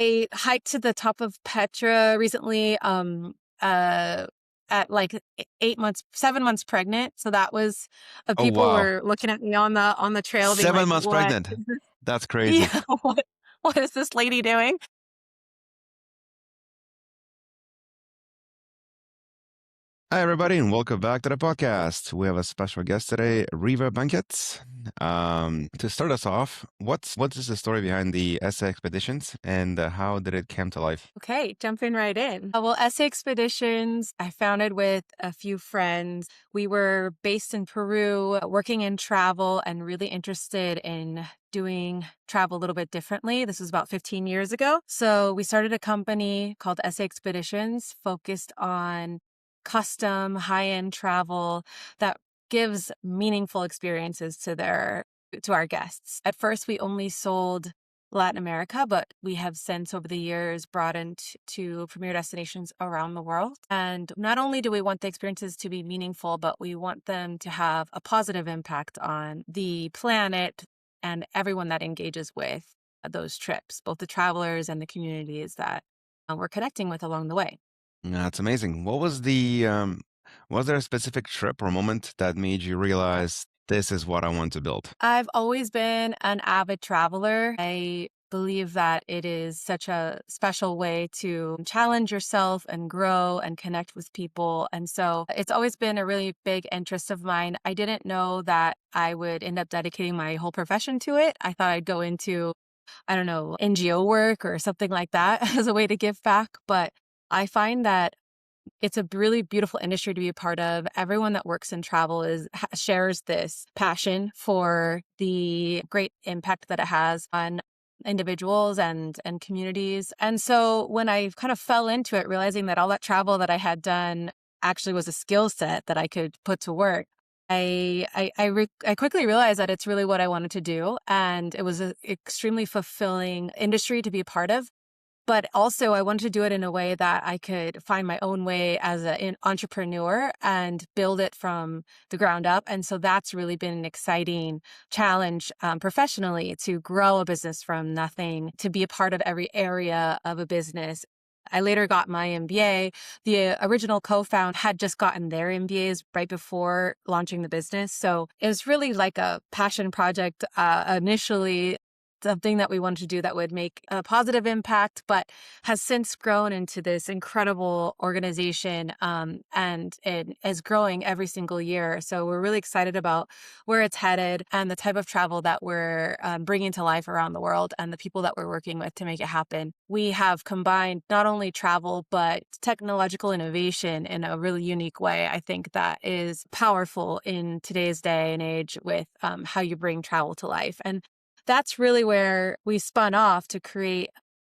I hiked to the top of Petra recently, at like 8 months, 7 months pregnant. So that was, Oh, people wow. were looking at me on the trail being Seven like, months what pregnant. is this? That's crazy. Yeah, what is this lady doing? Hi, everybody, and welcome back to the podcast. We have a special guest today, Riva Bacquet. To start us off, what is the story behind the SA expeditions and how did it come to life? Okay, jumping right in. Well, SA Expeditions, I founded with a few friends. We were based in Peru, working in travel and really interested in doing travel a little bit differently. This was about 15 years ago. So we started a company called SA Expeditions, focused on custom high-end travel that gives meaningful experiences to our guests. At first, we only sold Latin America, but we have since over the years broadened to premier destinations around the world. And not only do we want the experiences to be meaningful, but we want them to have a positive impact on the planet and everyone that engages with those trips, both the travelers and the communities that we're connecting with along the way. That's amazing. Was there a specific trip or moment that made you realize this is what I want to build? I've always been an avid traveler. I believe that it is such a special way to challenge yourself and grow and connect with people. And so it's always been a really big interest of mine. I didn't know that I would end up dedicating my whole profession to it. I thought I'd go into, I don't know, NGO work or something like that as a way to give back. But I find that it's a really beautiful industry to be a part of. Everyone that works in travel shares this passion for the great impact that it has on individuals and communities. And so when I kind of fell into it, realizing that all that travel that I had done actually was a skill set that I could put to work, I quickly realized that it's really what I wanted to do, and it was an extremely fulfilling industry to be a part of. But also, I wanted to do it in a way that I could find my own way as an entrepreneur and build it from the ground up. And so that's really been an exciting challenge professionally, to grow a business from nothing, to be a part of every area of a business. I later got my MBA. The original co-founder had just gotten their MBAs right before launching the business. So it was really like a passion project initially, something that we wanted to do that would make a positive impact, but has since grown into this incredible organization, and it is growing every single year. So we're really excited about where it's headed and the type of travel that we're bringing to life around the world and the people that we're working with to make it happen. We have combined not only travel, but technological innovation in a really unique way. I think that is powerful in today's day and age with how you bring travel to life. And that's really where we spun off to create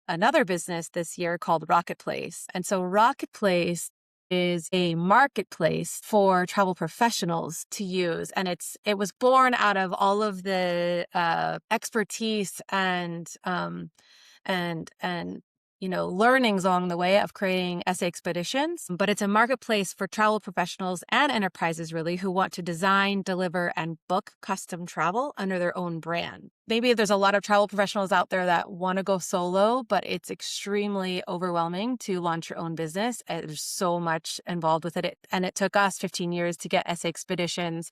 another business this year called Rocketplace. And so Rocketplace is a marketplace for travel professionals to use. And it was born out of all of the expertise and learnings along the way of creating SA Expeditions. But it's a marketplace for travel professionals and enterprises, really, who want to design, deliver, and book custom travel under their own brand. Maybe there's a lot of travel professionals out there that want to go solo, but it's extremely overwhelming to launch your own business. There's so much involved with it. And it took us 15 years to get SA Expeditions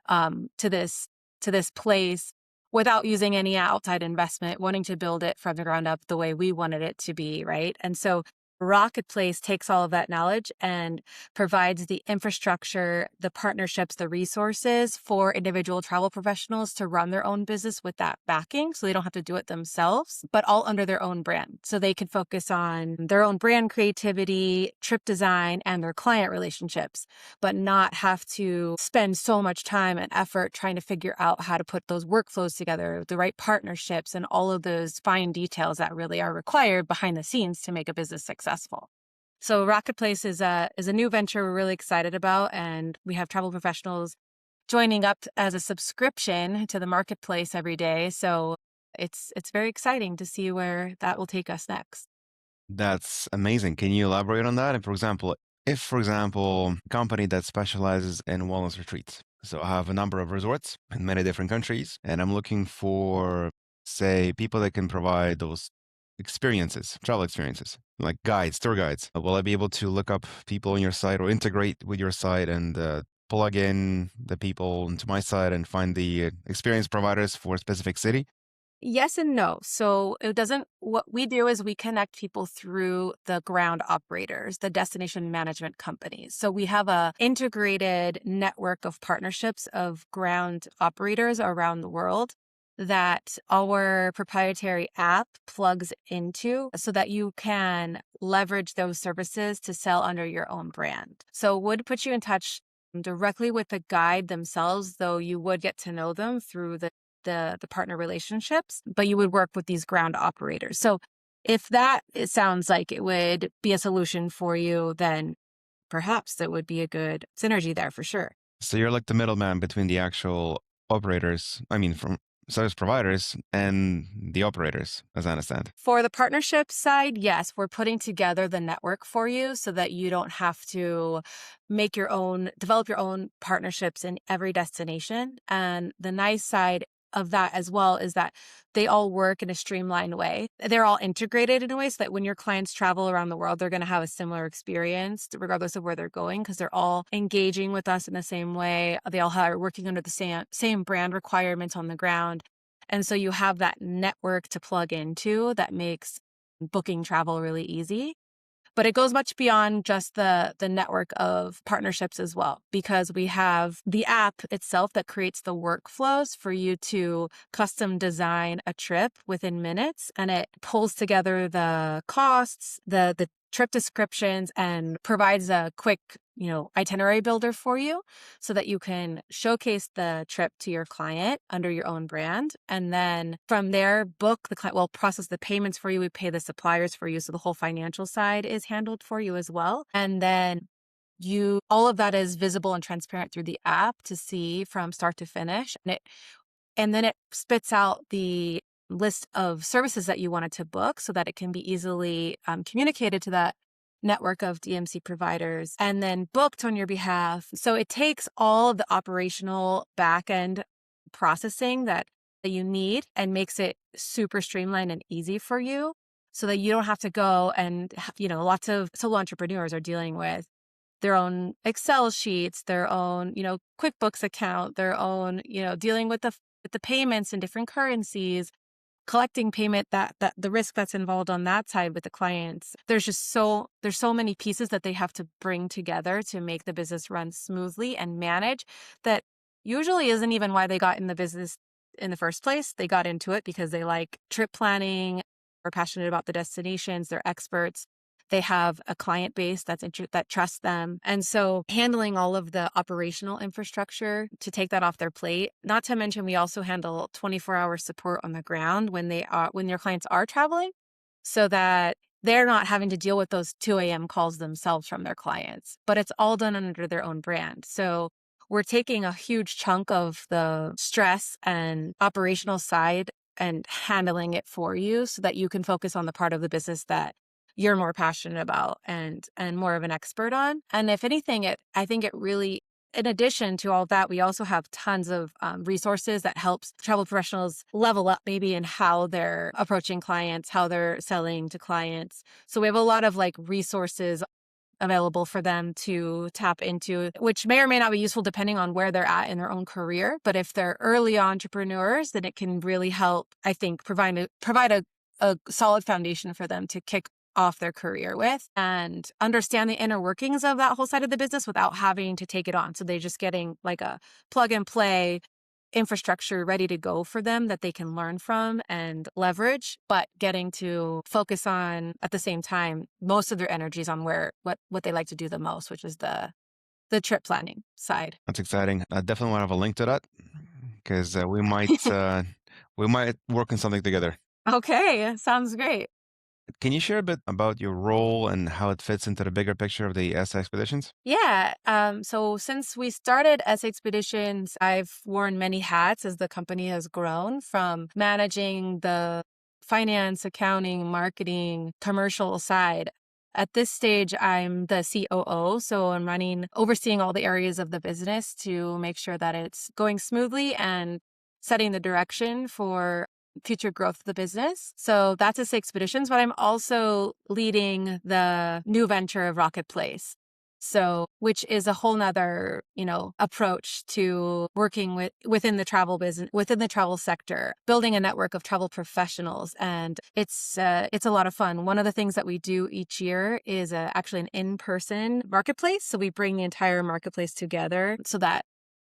to this place without using any outside investment, wanting to build it from the ground up the way we wanted it to be, right? And so Rocketplace takes all of that knowledge and provides the infrastructure, the partnerships, the resources for individual travel professionals to run their own business with that backing, so they don't have to do it themselves, but all under their own brand. So they can focus on their own brand creativity, trip design, and their client relationships, but not have to spend so much time and effort trying to figure out how to put those workflows together, the right partnerships, and all of those fine details that really are required behind the scenes to make a business successful. So Rocketplace is a new venture we're really excited about, and we have travel professionals joining up as a subscription to the marketplace every day. So it's very exciting to see where that will take us next. That's amazing. Can you elaborate on that? And for example, a company that specializes in wellness retreats. So I have a number of resorts in many different countries, and I'm looking for, say, people that can provide those experiences, travel experiences, like guides, tour guides? Will I be able to look up people on your site or integrate with your site and plug in the people into my site and find the experience providers for a specific city? Yes and no. So it doesn't, what we do is we connect people through the ground operators, the destination management companies. So we have a integrated network of partnerships of ground operators around the world that our proprietary app plugs into so that you can leverage those services to sell under your own brand. So would put you in touch directly with the guide themselves, though you would get to know them through the partner relationships, but you would work with these ground operators. So if that it sounds like it would be a solution for you, then perhaps it would be a good synergy there for sure. So you're like the middleman between the actual operators, I mean, from service providers and the operators, as I understand. For the partnership side, yes, we're putting together the network for you so that you don't have to develop your own partnerships in every destination. And the nice side of that as well is that they all work in a streamlined way. They're all integrated in a way so that when your clients travel around the world, they're going to have a similar experience regardless of where they're going because they're all engaging with us in the same way. They all are working under the same brand requirements on the ground. And so you have that network to plug into that makes booking travel really easy. But it goes much beyond just the network of partnerships as well, because we have the app itself that creates the workflows for you to custom design a trip within minutes. And it pulls together the costs, the trip descriptions, and provides a quick itinerary builder for you so that you can showcase the trip to your client under your own brand. And then from there, the client will process the payments for you. We pay the suppliers for you. So the whole financial side is handled for you as well. And then all of that is visible and transparent through the app to see from start to finish. And then it spits out the list of services that you wanted to book so that it can be easily communicated to that network of DMC providers and then booked on your behalf. So it takes all of the operational back-end processing that you need and makes it super streamlined and easy for you so that you don't have to go and, lots of solo entrepreneurs are dealing with their own Excel sheets, their own, QuickBooks account, their own, dealing with the payments in different currencies, collecting payment, that the risk that's involved on that side with the clients. There's so many pieces that they have to bring together to make the business run smoothly and manage that usually isn't even why they got in the business in the first place. They got into it because they like trip planning, are passionate about the destinations, they're experts. They have a client base that trusts them. And so handling all of the operational infrastructure to take that off their plate, not to mention we also handle 24-hour support on the ground when your clients are traveling so that they're not having to deal with those 2 a.m. calls themselves from their clients, but it's all done under their own brand. So we're taking a huge chunk of the stress and operational side and handling it for you so that you can focus on the part of the business that you're more passionate about and more of an expert on. And if anything, I think it really, in addition to all that, we also have tons of resources that helps travel professionals level up maybe in how they're approaching clients, how they're selling to clients. So we have a lot of resources available for them to tap into, which may or may not be useful depending on where they're at in their own career. But if they're early entrepreneurs, then it can really help, I think, provide a solid foundation for them to kick off their career with and understand the inner workings of that whole side of the business without having to take it on. So they're just getting like a plug and play infrastructure ready to go for them that they can learn from and leverage, but getting to focus on at the same time most of their energies on what they like to do the most, which is the trip planning side. That's exciting. I definitely want to have a link to that because we might work on something together. Okay, sounds great. Can you share a bit about your role and how it fits into the bigger picture of the S expeditions? Yeah. So since we started S Expeditions, I've worn many hats as the company has grown from managing the finance, accounting, marketing, commercial side. At this stage, I'm the COO. So I'm overseeing all the areas of the business to make sure that it's going smoothly and setting the direction for future growth of the business. So that's SA Expeditions, but I'm also leading the new venture of Rocketplace. So, which is a whole nother, approach to working within the travel business, within the travel sector, building a network of travel professionals. And it's a lot of fun. One of the things that we do each year is actually an in-person marketplace. So we bring the entire marketplace together so that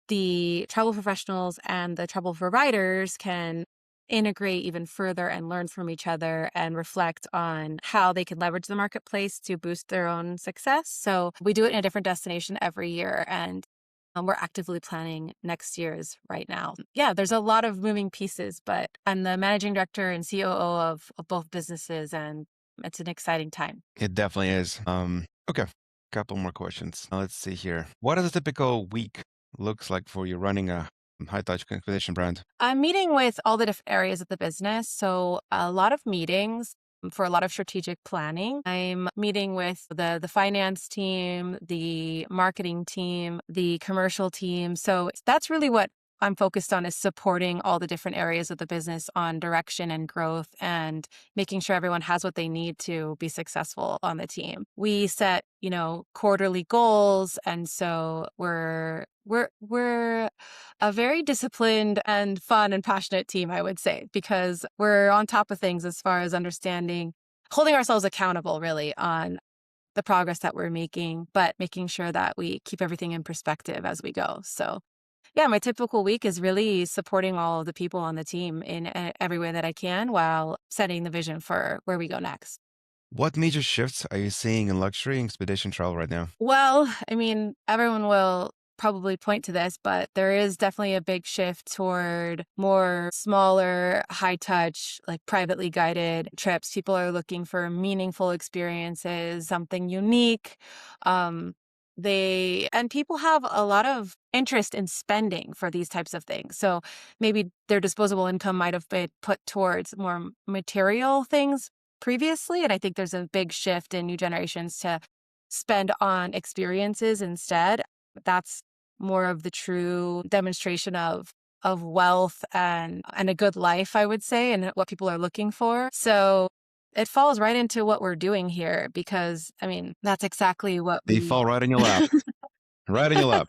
the travel professionals and the travel providers can integrate even further and learn from each other and reflect on how they can leverage the marketplace to boost their own success. So we do it in a different destination every year, and we're actively planning next year's right now. Yeah, there's a lot of moving pieces, but I'm the managing director and COO of both businesses, and it's an exciting time. It definitely is. Okay, couple more questions. Let's see here. What does a typical week looks like for you running a high touch expedition brand? I'm meeting with all the different areas of the business. So a lot of meetings for a lot of strategic planning. I'm meeting with the finance team, the marketing team, the commercial team. So that's really what I'm focused on, is supporting all the different areas of the business on direction and growth and making sure everyone has what they need to be successful on the team. We set, quarterly goals. And so we're a very disciplined and fun and passionate team, I would say, because we're on top of things as far as understanding, holding ourselves accountable really on the progress that we're making, but making sure that we keep everything in perspective as we go. So yeah, my typical week is really supporting all of the people on the team in every way that I can while setting the vision for where we go next. What major shifts are you seeing in luxury and expedition travel right now? Well, I mean, everyone will probably point to this, but there is definitely a big shift toward more smaller, high touch, like privately guided trips. People are looking for meaningful experiences, something unique. Um, and people have a lot of interest in spending for these types of things. So maybe their disposable income might have been put towards more material things previously. And I think there's a big shift in new generations to spend on experiences instead. That's more of the true demonstration of wealth and a good life, I would say, and what people are looking for. So it falls right into what we're doing here because, I mean, that's exactly what They we fall right in your lap. Right in your lap.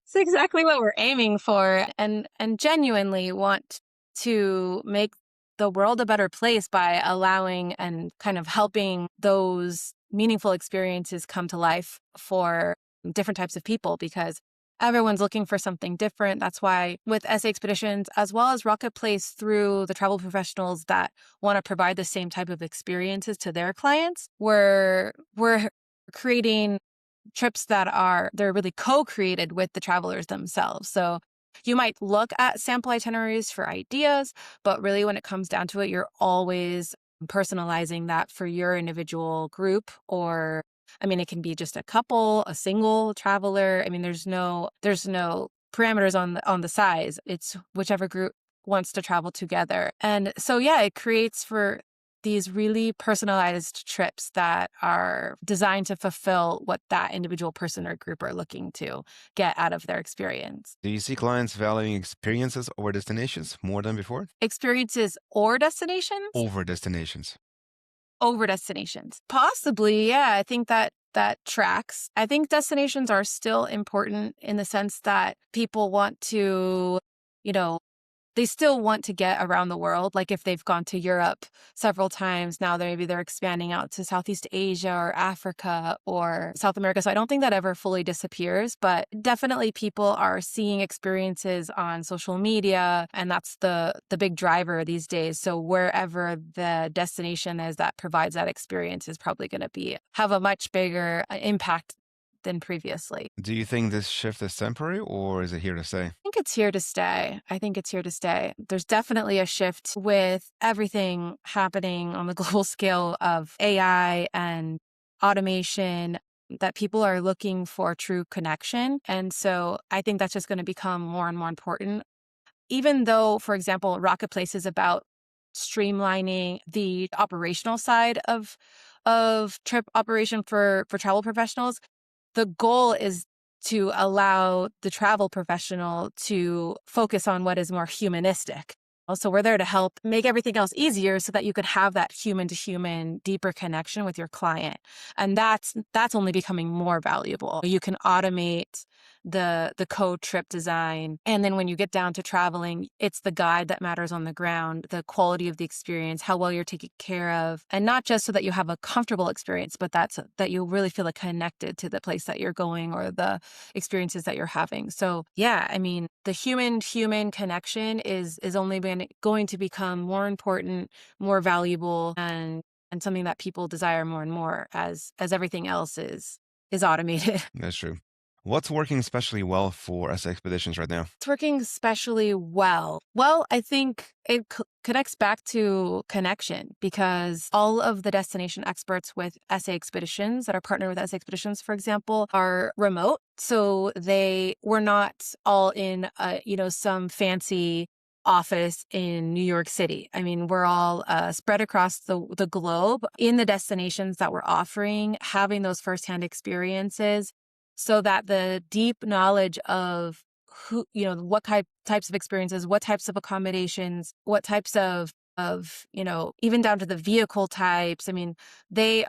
it's exactly what we're aiming for, and genuinely want to make the world a better place by allowing and kind of helping those meaningful experiences come to life for different types of people, because everyone's looking for something different. That's why with SA Expeditions, as well as Rocketplace, through the travel professionals that want to provide the same type of experiences to their clients, we're creating trips that they're really co-created with the travelers themselves. So you might look at sample itineraries for ideas, but really when it comes down to it, you're always personalizing that for your individual group. Or I mean, it can be just a couple, a single traveler. I mean, there's no parameters on the size. It's whichever group wants to travel together. And so yeah, it creates for these really personalized trips that are designed to fulfill what that individual person or group are looking to get out of their experience. Do you see clients valuing experiences over destinations more than before? Experiences or destinations? Over destinations. Over destinations. Possibly, yeah. I think that tracks. I think destinations are still important in the sense that people want to, you know, they still want to get around the world. Like if they've gone to Europe several times, now maybe they're expanding out to Southeast Asia or Africa or South America. So I don't think that ever fully disappears, but definitely people are seeing experiences on social media, and that's the big driver these days. So wherever the destination is that provides that experience is probably going to have a much bigger impact than previously. Do you think this shift is temporary or is it here to stay? Think it's here to stay. I think it's here to stay. There's definitely a shift with everything happening on the global scale of AI and automation, that people are looking for true connection. And so I think that's just going to become more and more important. Even though, for example, Rocketplace is about streamlining the operational side of trip operation for travel professionals, the goal is to allow the travel professional to focus on what is more humanistic. Also, we're there to help make everything else easier so that you could have that human to human deeper connection with your client. And that's only becoming more valuable. You can automate the code trip design. And then when you get down to traveling, it's the guide that matters on the ground, the quality of the experience, how well you're taken care of. And not just so that you have a comfortable experience, but that you really feel like connected to the place that you're going or the experiences that you're having. So yeah, I mean, the human connection is only going to become more important, more valuable, and something that people desire more and more as everything else is automated. That's true. What's working especially well for SA Expeditions right now? It's working especially well. Well, I think it connects back to connection because all of the destination experts with SA Expeditions that are partnered with SA Expeditions, for example, are remote. So they were not all in, some fancy office in New York City. I mean, we're all spread across the globe in the destinations that we're offering, having those firsthand experiences so that the deep knowledge of who, what types of experiences, what types of accommodations, what types of, even down to the vehicle types. I mean, the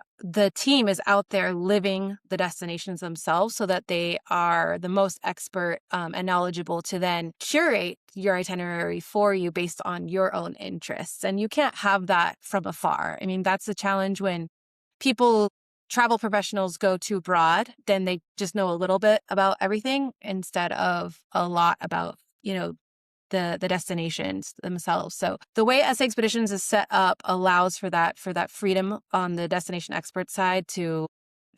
team is out there living the destinations themselves so that they are the most expert and knowledgeable to then curate your itinerary for you based on your own interests. And you can't have that from afar. I mean, that's the challenge when people travel professionals go too broad, then they just know a little bit about everything instead of a lot about, the destinations themselves. So the way SA Expeditions is set up allows for that freedom on the destination expert side to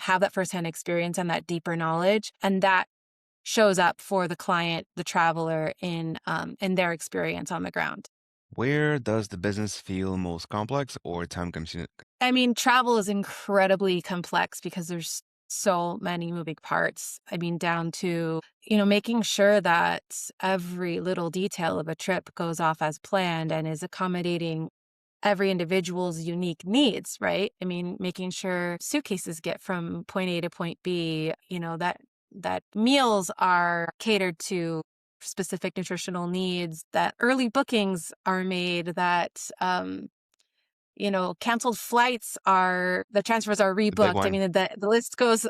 have that firsthand experience and that deeper knowledge. And that shows up for the client, the traveler in their experience on the ground. Where does the business feel most complex or time consuming? I mean, travel is incredibly complex because there's so many moving parts. I mean, down to, making sure that every little detail of a trip goes off as planned and is accommodating every individual's unique needs, right? I mean, making sure suitcases get from point A to point B, that meals are catered to specific nutritional needs, that early bookings are made, that canceled flights the transfers are The big rebooked. I one. mean, the list goes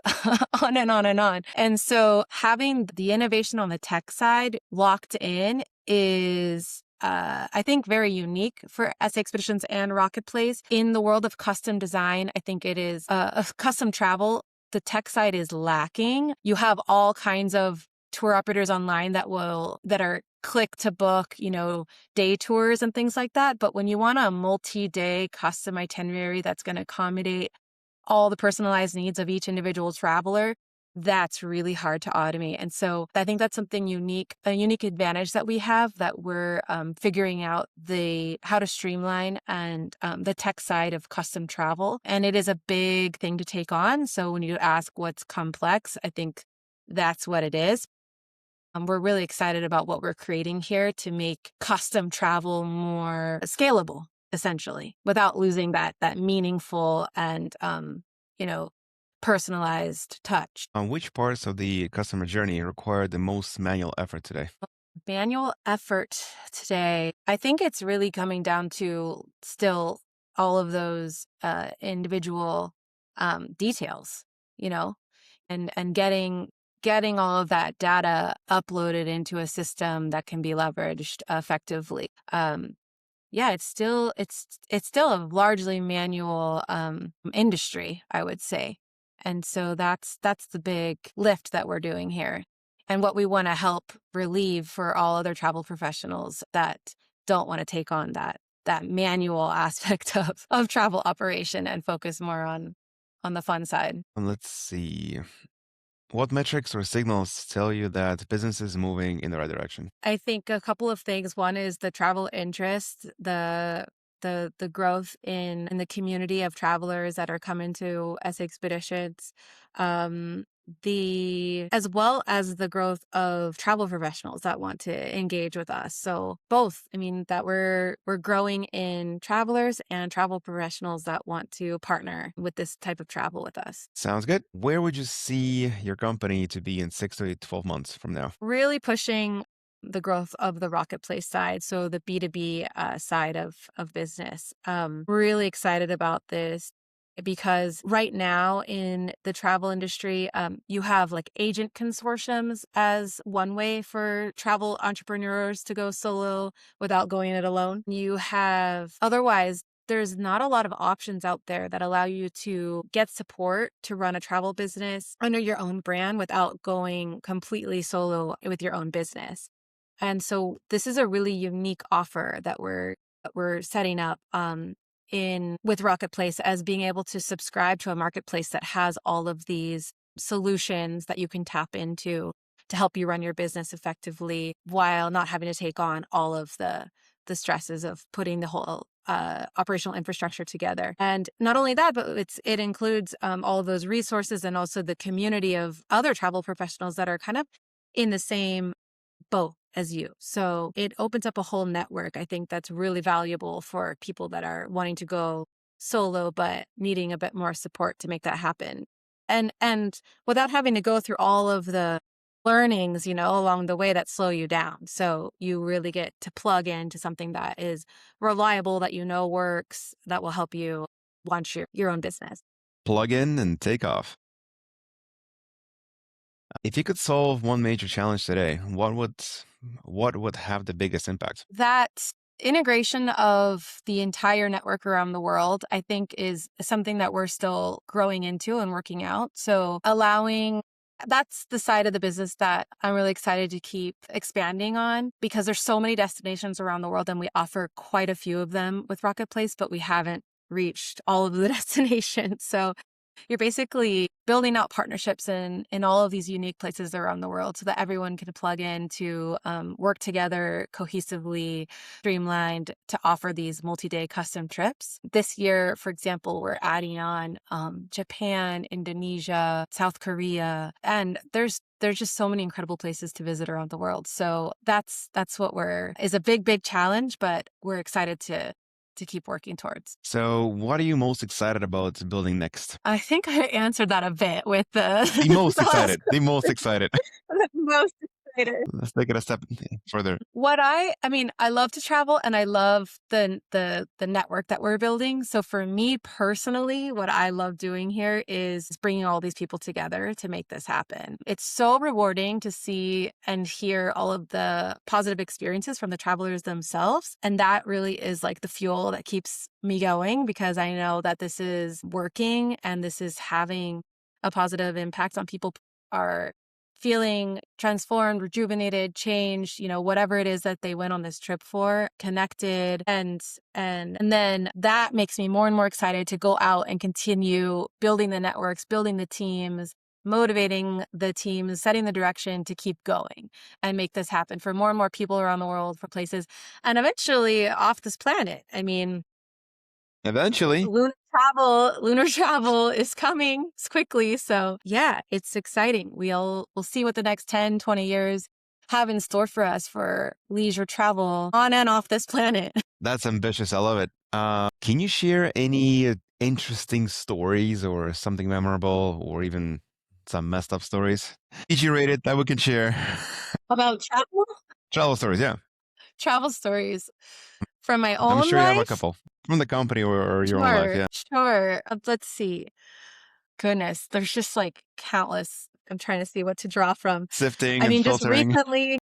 on and on and on. And so having the innovation on the tech side locked in is, I think, very unique for SA Expeditions and Rocketplace. In the world of custom design, I think it is of custom travel. The tech side is lacking. You have all kinds of tour operators online that are click to book, day tours and things like that. But when you want a multi-day custom itinerary that's going to accommodate all the personalized needs of each individual traveler, that's really hard to automate. And so I think that's something unique, a unique advantage that we have, that we're figuring out how to streamline and the tech side of custom travel. And it is a big thing to take on. So when you ask what's complex, I think that's what it is. We're really excited about what we're creating here to make custom travel more scalable, essentially, without losing that meaningful and personalized touch. Which parts of the customer journey require the most manual effort today? Manual effort today, I think it's really coming down to still all of those individual details, you know, and getting all of that data uploaded into a system that can be leveraged effectively. Yeah, it's still a largely manual industry, I would say. And so that's the big lift that we're doing here. And what we want to help relieve for all other travel professionals that don't want to take on that manual aspect of travel operation and focus more on the fun side. Let's see. What metrics or signals tell you that business is moving in the right direction? I think a couple of things. One is the travel interest, the growth in the community of travelers that are coming to S Expeditions, um, the as well as the growth of travel professionals that want to engage with us. So both, I mean, that we're growing in travelers and travel professionals that want to partner with this type of travel with us. Sounds good. Where would you see your company to be in 6 to 12 months from now? Really pushing the growth of the Rocketplace side, so the B2B side of business. Really excited about this because right now in the travel industry, you have like agent consortiums as one way for travel entrepreneurs to go solo without going it alone. You have otherwise there's not a lot of options out there that allow you to get support to run a travel business under your own brand without going completely solo with your own business. And so this is a really unique offer that we're setting up in with Rocketplace as being able to subscribe to a marketplace that has all of these solutions that you can tap into to help you run your business effectively while not having to take on all of the stresses of putting the whole operational infrastructure together. And not only that, but it includes all of those resources and also the community of other travel professionals that are kind of in the same boat as you. So it opens up a whole network. I think that's really valuable for people that are wanting to go solo, but needing a bit more support to make that happen. And without having to go through all of the learnings, along the way that slow you down. So you really get to plug into something that is reliable, that works, that will help you launch your own business. Plug in and take off. If you could solve one major challenge today, what would have the biggest impact? That integration of the entire network around the world, I think, is something that we're still growing into and working out. So that's the side of the business that I'm really excited to keep expanding on because there's so many destinations around the world and we offer quite a few of them with Rocketplace, but we haven't reached all of the destinations. So you're basically building out partnerships in all of these unique places around the world so that everyone can plug in to work together cohesively, streamlined to offer these multi-day custom trips. This year, for example, we're adding on Japan, Indonesia, South Korea, and there's just so many incredible places to visit around the world. So that's what is a big challenge, but we're excited to keep working towards. So, what are you most excited about building next? I think I answered that a bit with the The most the last excited. The most excited. most excited. Let's take it a step further. I love to travel and I love the network that we're building. So for me personally, what I love doing here is bringing all these people together to make this happen. It's so rewarding to see and hear all of the positive experiences from the travelers themselves. And that really is like the fuel that keeps me going because I know that this is working and this is having a positive impact on people are feeling transformed, rejuvenated, changed, whatever it is that they went on this trip for, connected. And then that makes me more and more excited to go out and continue building the networks, building the teams, motivating the teams, setting the direction to keep going and make this happen for more and more people around the world, for places, and eventually off this planet. Eventually. Lunar travel is coming quickly. So yeah, it's exciting. We'll see what the next 10, 20 years have in store for us for leisure travel on and off this planet. That's ambitious. I love it. Can you share any interesting stories or something memorable or even some messed up stories? PG rated that we can share. About travel? Travel stories, yeah. Travel stories from my I'm own sure you have a life? couple from the company or your own life, yeah. Sure. Let's see. Goodness, there's just like countless. I'm trying to see what to draw from. Sifting and Just filtering.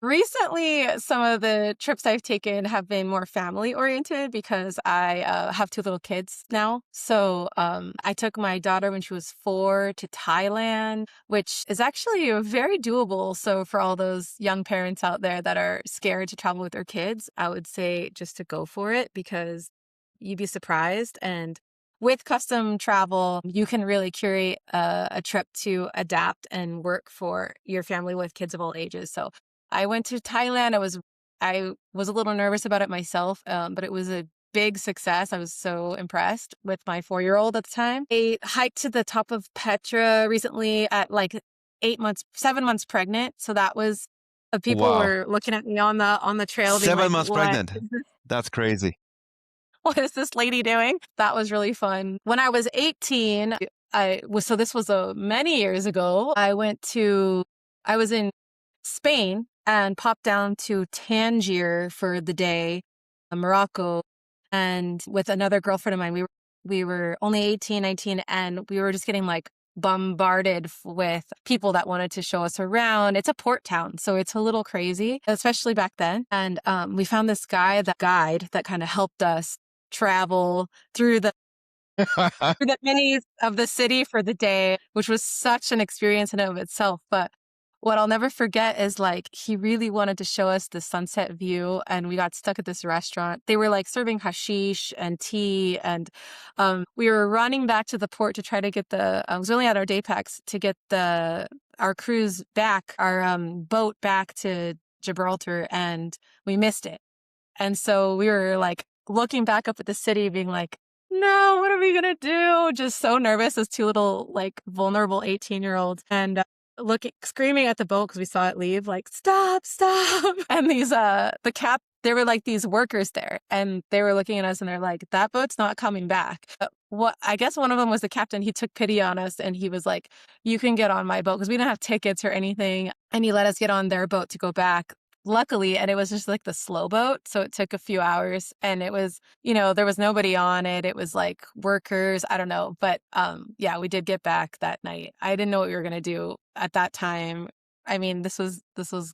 recently, some of the trips I've taken have been more family oriented because I have two little kids now. So I took my daughter when she was 4 to Thailand, which is actually very doable. So for all those young parents out there that are scared to travel with their kids, I would say just to go for it because you'd be surprised. And with custom travel, you can really curate a trip to adapt and work for your family with kids of all ages. So I went to Thailand. I was a little nervous about it myself, but it was a big success. I was so impressed with my 4-year-old at the time. I hiked to the top of Petra recently at like 7 months pregnant. So that was people Wow. were looking at me on the trail being 7 like, months pregnant. That's crazy. what is this lady doing? That was really fun. When I was 18, so this was many years ago. I was in Spain and popped down to Tangier for the day, Morocco. And with another girlfriend of mine, we were only 18, 19, and we were just getting like bombarded with people that wanted to show us around. It's a port town, so it's a little crazy, especially back then. And we found this guide that kind of helped us travel through the minis of the city for the day, which was such an experience in and of itself. But what I'll never forget is like he really wanted to show us the sunset view, and we got stuck at this restaurant. They were like serving hashish and tea, and we were running back to the port to try to get I was only at our day packs to get our cruise back, our boat back to Gibraltar, and we missed it. And so we were like looking back up at the city, being like, no, what are we going to do? Just so nervous as two little, like, vulnerable 18-year-olds. And looking, screaming at the boat because we saw it leave, like, stop, stop. And there were like these workers there, and they were looking at us and they're like, that boat's not coming back. I guess one of them was the captain. He took pity on us and he was like, you can get on my boat because we didn't have tickets or anything. And he let us get on their boat to go back. Luckily, and it was just like the slow boat, so it took a few hours, and it was, there was nobody on it. It was like workers, I don't know, but yeah, we did get back that night. I didn't know what we were gonna do at that time. I mean, this was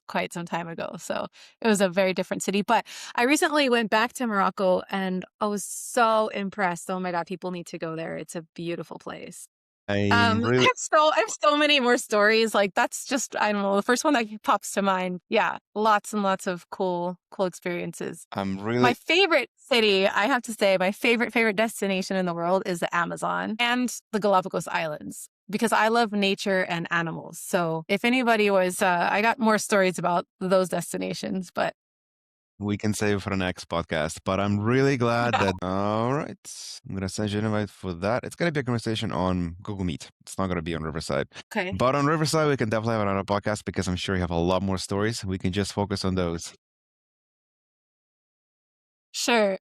quite some time ago, so it was a very different city. But I recently went back to Morocco, and I was so impressed. Oh my God, people need to go there. It's a beautiful place. I'm really I have so many more stories. Like that's just, I don't know, the first one that pops to mind. Yeah, lots and lots of cool experiences. I'm My really favorite city, I have to say, my favorite destination in the world is the Amazon and the Galapagos Islands because I love nature and animals. So if anybody I got more stories about those destinations, but we can save for the next podcast, but I'm really glad yeah. that. All right, I'm gonna send you an invite for that. It's gonna be a conversation on Google Meet. It's not gonna be on Riverside, Okay, but on Riverside we can definitely have another podcast because I'm sure you have a lot more stories. We can just focus on those. sure.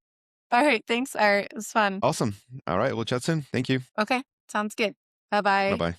All right, thanks, Art. It was fun. Awesome. All right, we'll chat soon. Thank you. Okay, sounds good. Bye Bye-bye. bye.